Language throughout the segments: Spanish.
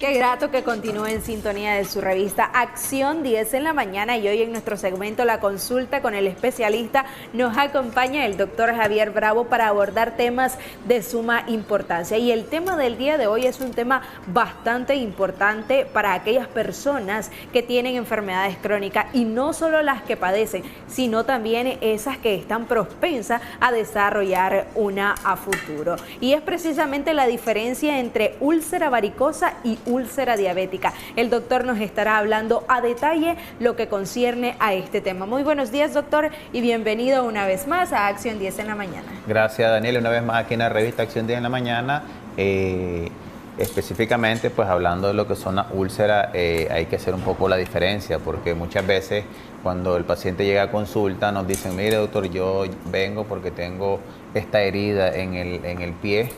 Qué grato que continúe en sintonía de su revista Acción 10 en la mañana, y hoy en nuestro segmento La Consulta con el Especialista nos acompaña el doctor Javier Bravo para abordar temas de suma importancia. Y el tema del día de hoy es un tema bastante importante para aquellas personas que tienen enfermedades crónicas, y no solo las que padecen, sino también esas que están propensas a desarrollar una a futuro. Y es precisamente la diferencia entre úlcera varicosa y úlcera diabética. El doctor nos estará hablando a detalle lo que concierne a este tema. Muy buenos días, doctor, y bienvenido una vez más a Acción 10 en la mañana. Gracias, Daniel, una vez más aquí en la revista Acción 10 en la mañana. Específicamente, pues hablando de lo que son las úlceras, hay que hacer un poco la diferencia, porque muchas veces cuando el paciente llega a consulta nos dicen: mire, doctor, yo vengo porque tengo esta herida en el pie.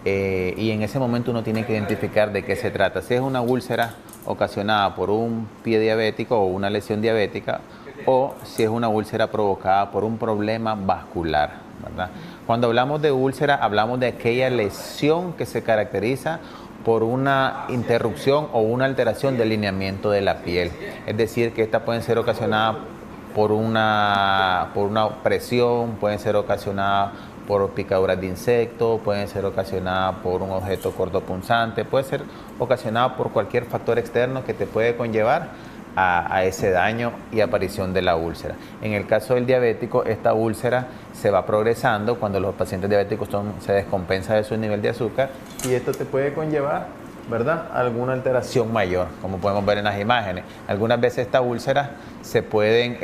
Y en ese momento uno tiene que identificar de qué se trata. Si es una úlcera ocasionada por un pie diabético o una lesión diabética, o si es una úlcera provocada por un problema vascular, ¿verdad? Cuando hablamos de úlcera, hablamos de aquella lesión que se caracteriza por una interrupción o una alteración del lineamiento de la piel. Es decir, que estas pueden ser ocasionadas por una presión, pueden ser ocasionadas por picaduras de insectos, pueden ser ocasionadas por un objeto cortopunzante, puede ser ocasionada por cualquier factor externo que te puede conllevar a ese daño y aparición de la úlcera. En el caso del diabético, esta úlcera se va progresando cuando los pacientes diabéticos se descompensa de su nivel de azúcar, y esto te puede conllevar, ¿verdad?, alguna alteración mayor, como podemos ver en las imágenes. Algunas veces estas úlceras se pueden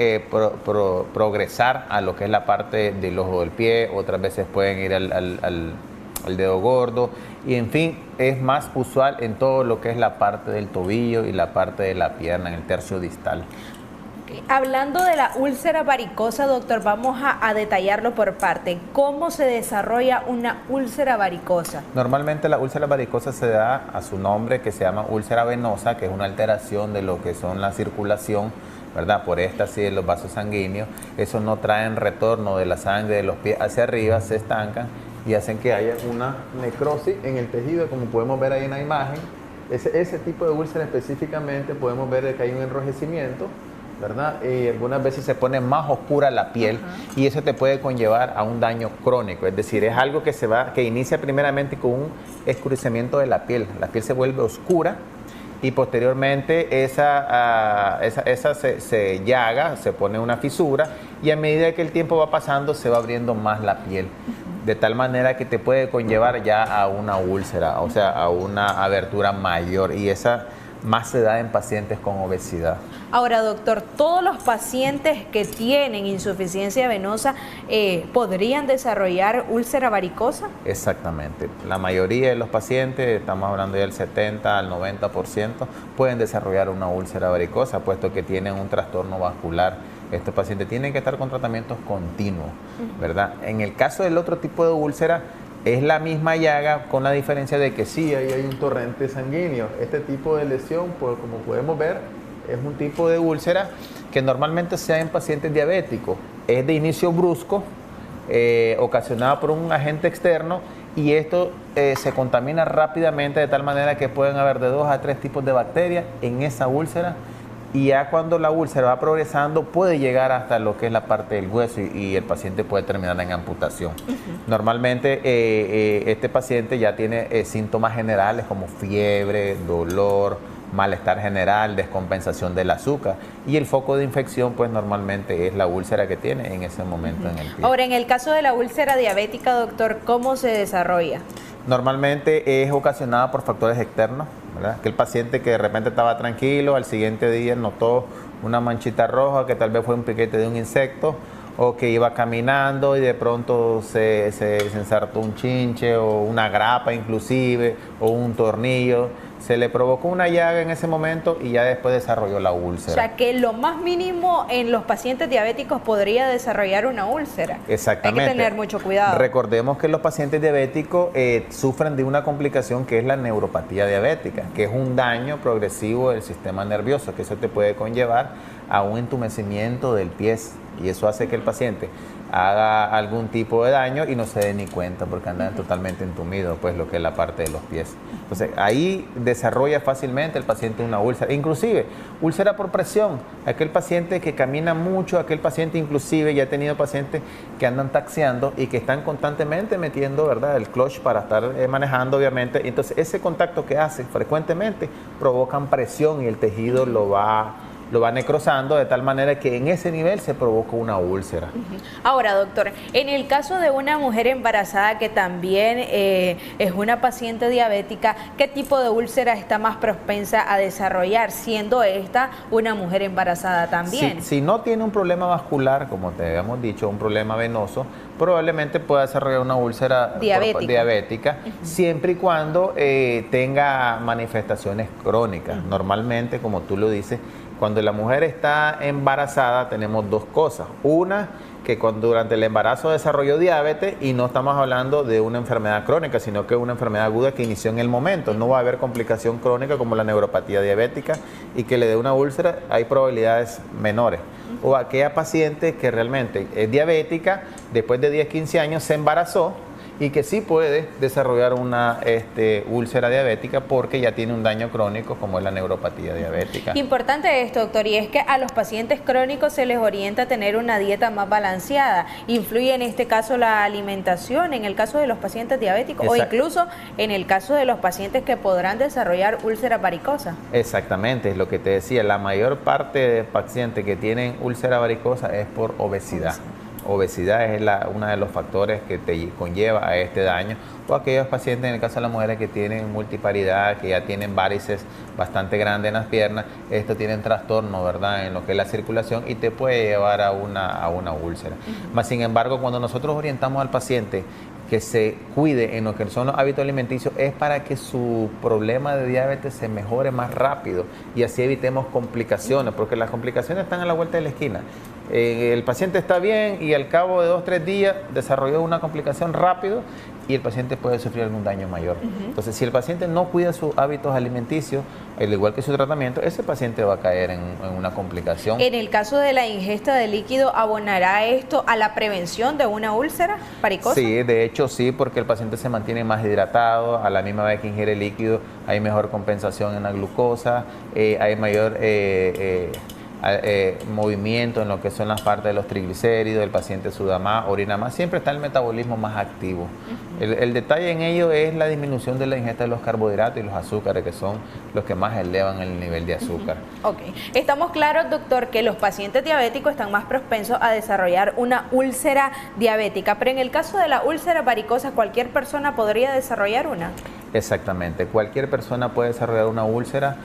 progresar a lo que es la parte del ojo del pie, otras veces pueden ir al dedo gordo, y en fin, es más usual en todo lo que es la parte del tobillo y la parte de la pierna, en el tercio distal. Hablando de la úlcera varicosa, doctor, vamos a detallarlo por parte. ¿Cómo se desarrolla una úlcera varicosa? Normalmente la úlcera varicosa se da a su nombre, que se llama úlcera venosa, que es una alteración de lo que son la circulación, ¿verdad?, por éstasis de los vasos sanguíneos. Eso no trae retorno de la sangre de los pies hacia arriba, se estancan y hacen que haya una necrosis en el tejido, como podemos ver ahí en la imagen. Ese tipo de úlcera específicamente podemos ver que hay un enrojecimiento, ¿verdad? Algunas veces se pone más oscura la piel. Y eso te puede conllevar a un daño crónico, es decir, es algo que inicia primeramente con un escurecimiento de la piel se vuelve oscura, y posteriormente esa se llaga, se pone una fisura, y a medida que el tiempo va pasando se va abriendo más la piel, de tal manera que te puede conllevar ya a una úlcera, o sea, a una abertura mayor, y esa más se da en pacientes con obesidad. Ahora, doctor, ¿todos los pacientes que tienen insuficiencia venosa podrían desarrollar úlcera varicosa? Exactamente. La mayoría de los pacientes, estamos hablando ya del 70 al 90%, pueden desarrollar una úlcera varicosa, puesto que tienen un trastorno vascular. Estos pacientes tienen que estar con tratamientos continuos, ¿verdad? En el caso del otro tipo de úlcera, es la misma llaga, con la diferencia de que sí, ahí hay un torrente sanguíneo. Este tipo de lesión, pues, como podemos ver, es un tipo de úlcera que normalmente se da en pacientes diabéticos. Es de inicio brusco, ocasionada por un agente externo, y esto se contamina rápidamente, de tal manera que pueden haber de 2 a 3 tipos de bacterias en esa úlcera. Y ya cuando la úlcera va progresando, puede llegar hasta lo que es la parte del hueso, y el paciente puede terminar en amputación. Normalmente este paciente ya tiene síntomas generales como fiebre, dolor, malestar general, descompensación del azúcar, y el foco de infección pues normalmente es la úlcera que tiene en ese momento en el pie. Ahora, en el caso de la úlcera diabética, doctor, ¿cómo se desarrolla? Normalmente es ocasionada por factores externos, ¿verdad? Que el paciente que de repente estaba tranquilo, al siguiente día notó una manchita roja que tal vez fue un piquete de un insecto, o que iba caminando y de pronto se ensartó un chinche o una grapa inclusive, o un tornillo. Se le provocó una llaga en ese momento y ya después desarrolló la úlcera. O sea, que lo más mínimo en los pacientes diabéticos podría desarrollar una úlcera. Exactamente. Hay que tener mucho cuidado. Recordemos que los pacientes diabéticos sufren de una complicación que es la neuropatía diabética, que es un daño progresivo del sistema nervioso, que eso te puede conllevar a un entumecimiento del pie, y eso hace que el paciente, haga algún tipo de daño y no se dé ni cuenta porque andan totalmente entumidos, pues lo que es la parte de los pies. Entonces ahí desarrolla fácilmente el paciente una úlcera, inclusive úlcera por presión, aquel paciente que camina mucho, aquel paciente inclusive ya he tenido pacientes que andan taxiando y que están constantemente metiendo, ¿verdad?, el clutch para estar manejando, obviamente. Entonces ese contacto que hace frecuentemente provocan presión y el tejido lo va necrosando de tal manera que en ese nivel se provoca una úlcera. Ahora, doctor, en el caso de una mujer embarazada que también es una paciente diabética, ¿qué tipo de úlcera está más propensa a desarrollar, siendo esta una mujer embarazada también? Si no tiene un problema vascular, como te habíamos dicho, un problema venoso, probablemente pueda desarrollar una úlcera diabética siempre y cuando tenga manifestaciones crónicas. Normalmente, como tú lo dices, cuando la mujer está embarazada tenemos dos cosas. Una, que durante el embarazo desarrolló diabetes y no estamos hablando de una enfermedad crónica, sino que es una enfermedad aguda que inició en el momento. No va a haber complicación crónica como la neuropatía diabética y que le dé una úlcera, hay probabilidades menores. O aquella paciente que realmente es diabética, después de 10, 15 años se embarazó y que sí puede desarrollar una úlcera diabética porque ya tiene un daño crónico como es la neuropatía diabética. Importante esto, doctor, y es que a los pacientes crónicos se les orienta a tener una dieta más balanceada. ¿Influye en este caso la alimentación en el caso de los pacientes diabéticos o incluso en el caso de los pacientes que podrán desarrollar úlcera varicosa? Exactamente, es lo que te decía, la mayor parte de pacientes que tienen úlcera varicosa es por obesidad. Obesidad es uno de los factores que te conlleva a este daño, o aquellos pacientes, en el caso de las mujeres que tienen multiparidad, que ya tienen varices bastante grandes en las piernas, esto tienen trastorno, ¿verdad?, en lo que es la circulación y te puede llevar a una úlcera. Mas, sin embargo, cuando nosotros orientamos al paciente que se cuide en lo que son los hábitos alimenticios, es para que su problema de diabetes se mejore más rápido y así evitemos complicaciones, porque las complicaciones están a la vuelta de la esquina. El paciente está bien y al cabo de 2 o 3 días desarrolló una complicación rápido y el paciente puede sufrir algún daño mayor. Entonces, si el paciente no cuida sus hábitos alimenticios, al igual que su tratamiento, ese paciente va a caer en una complicación. En el caso de la ingesta de líquido, ¿abonará esto a la prevención de una úlcera varicosa? Sí, de hecho sí, porque el paciente se mantiene más hidratado, a la misma vez que ingiere líquido hay mejor compensación en la glucosa, hay mayor movimiento en lo que son las partes de los triglicéridos, el paciente suda más, orina más, siempre está el metabolismo más activo. El detalle en ello es la disminución de la ingesta de los carbohidratos y los azúcares, que son los que más elevan el nivel de azúcar. Ok, estamos claros, doctor, que los pacientes diabéticos están más propensos a desarrollar una úlcera diabética, pero en el caso de la úlcera varicosa, ¿cualquier persona podría desarrollar una? Exactamente, cualquier persona puede desarrollar una úlcera,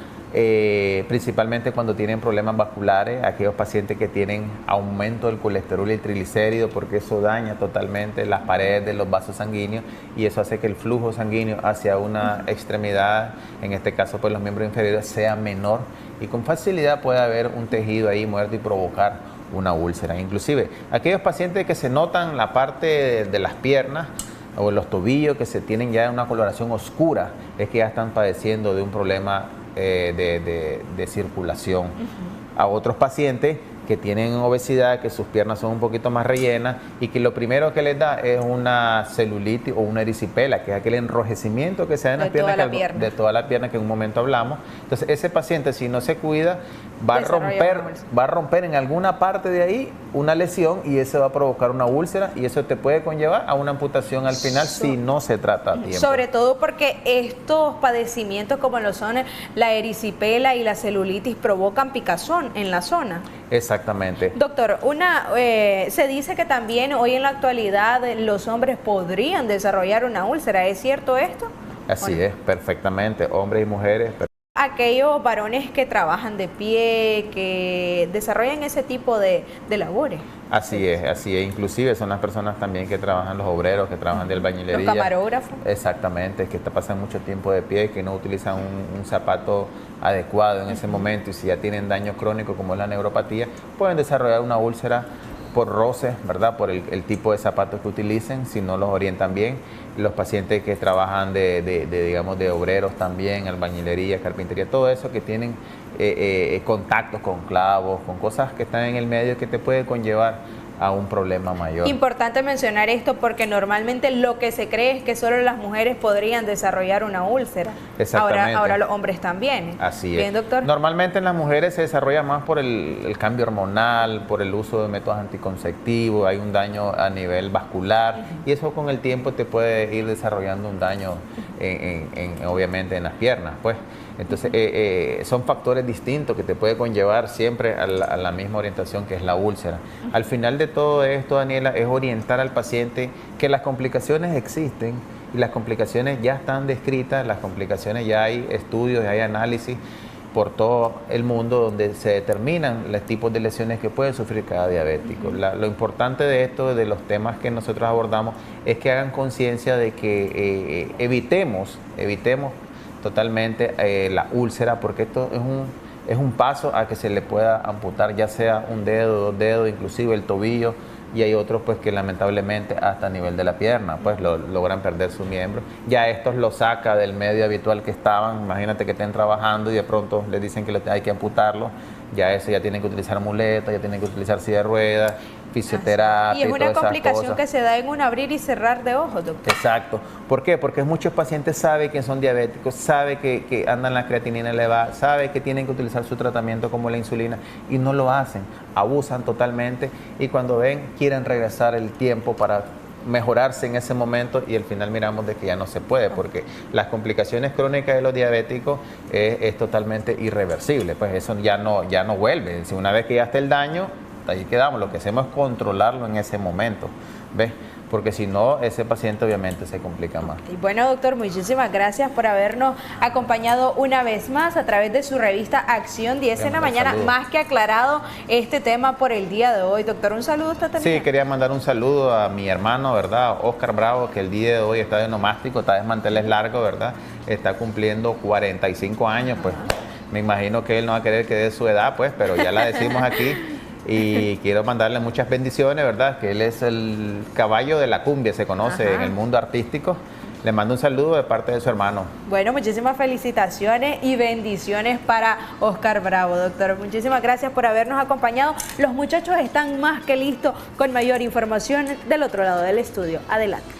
principalmente cuando tienen problemas vasculares, aquellos pacientes que tienen aumento del colesterol y el triglicérido, porque eso daña totalmente las paredes de los vasos sanguíneos y eso hace que el flujo sanguíneo hacia una extremidad, en este caso pues los miembros inferiores, sea menor y con facilidad puede haber un tejido ahí muerto y provocar una úlcera. Inclusive aquellos pacientes que se notan la parte de las piernas o los tobillos que se tienen ya una coloración oscura, es que ya están padeciendo de un problema de circulación. A otros pacientes que tienen obesidad, que sus piernas son un poquito más rellenas y que lo primero que les da es una celulitis o una erisipela, que es aquel enrojecimiento que se da en las piernas, de toda la pierna que en un momento hablamos. Entonces ese paciente, si no se cuida, va a romper en alguna parte de ahí una lesión y eso va a provocar una úlcera y eso te puede conllevar a una amputación al final si no se trata a tiempo. Sobre todo porque estos padecimientos como lo son la erisipela y la celulitis provocan picazón en la zona. Exactamente. Doctor, se dice que también hoy en la actualidad los hombres podrían desarrollar una úlcera, ¿es cierto esto? Así es, perfectamente, hombres y mujeres. Aquellos varones que trabajan de pie, que desarrollan ese tipo de labores. Así es, inclusive son las personas también que trabajan, los obreros que trabajan de albañilería. Los camarógrafos. Exactamente, que pasan mucho tiempo de pie y que no utilizan un zapato adecuado en ese momento y si ya tienen daño crónico como es la neuropatía, pueden desarrollar una úlcera por roces, ¿verdad? Por el tipo de zapatos que utilicen, si no los orientan bien. Los pacientes que trabajan digamos, de obreros también, albañilería, carpintería, todo eso que tienen contactos con clavos, con cosas que están en el medio que te puede conllevar a un problema mayor. Importante mencionar esto porque normalmente lo que se cree es que solo las mujeres podrían desarrollar una úlcera. Exactamente. Ahora los hombres también. Así Bien, es. doctor. Normalmente en las mujeres se desarrolla más por el cambio hormonal, por el uso de métodos anticonceptivos, hay un daño a nivel vascular y eso con el tiempo te puede ir desarrollando un daño obviamente en las piernas, pues. Entonces, son factores distintos que te puede conllevar siempre a la misma orientación que es la úlcera. Al final de todo esto, Daniela, es orientar al paciente que las complicaciones existen y las complicaciones ya están descritas, las complicaciones ya hay estudios, ya hay análisis por todo el mundo donde se determinan los tipos de lesiones que puede sufrir cada diabético. Lo importante de esto, de los temas que nosotros abordamos, es que hagan conciencia de que evitemos totalmente la úlcera, porque esto es un paso a que se le pueda amputar ya sea un dedo, 2 dedos, inclusive el tobillo, y hay otros pues que lamentablemente hasta a nivel de la pierna pues logran perder su miembro. Ya estos lo saca del medio habitual que estaban, imagínate que estén trabajando y de pronto les dicen que hay que amputarlo, ya eso ya tienen que utilizar muletas, ya tienen que utilizar silla de ruedas, fisioterapia. Y es una complicación que se da en un abrir y cerrar de ojos, doctor. Exacto. ¿Por qué? Porque muchos pacientes saben que son diabéticos, saben que andan la creatinina elevada, saben que tienen que utilizar su tratamiento como la insulina y no lo hacen, abusan totalmente y cuando ven quieren regresar el tiempo para mejorarse en ese momento y al final miramos de que ya no se puede porque las complicaciones crónicas de los diabéticos es totalmente irreversible, pues eso ya no vuelve. Si una vez que ya está el daño, ahí quedamos, lo que hacemos es controlarlo en ese momento, ¿ves? Porque si no, ese paciente obviamente se complica más. Y bueno, doctor, muchísimas gracias por habernos acompañado una vez más a través de su revista Acción 10 en la mañana, más que aclarado este tema por el día de hoy. Doctor, un saludo hasta también. Sí, quería mandar un saludo a mi hermano, ¿verdad? Oscar Bravo, que el día de hoy está de nomástico, está de manteles largos, ¿verdad? Está cumpliendo 45 años, pues me imagino que él no va a querer que dé su edad, pues, pero ya la decimos aquí. Y quiero mandarle muchas bendiciones, ¿verdad? Que él es el caballo de la cumbia, se conoce en el mundo artístico. Le mando un saludo de parte de su hermano. Bueno, muchísimas felicitaciones y bendiciones para Oscar Bravo, doctor. Muchísimas gracias por habernos acompañado. Los muchachos están más que listos con mayor información del otro lado del estudio. Adelante.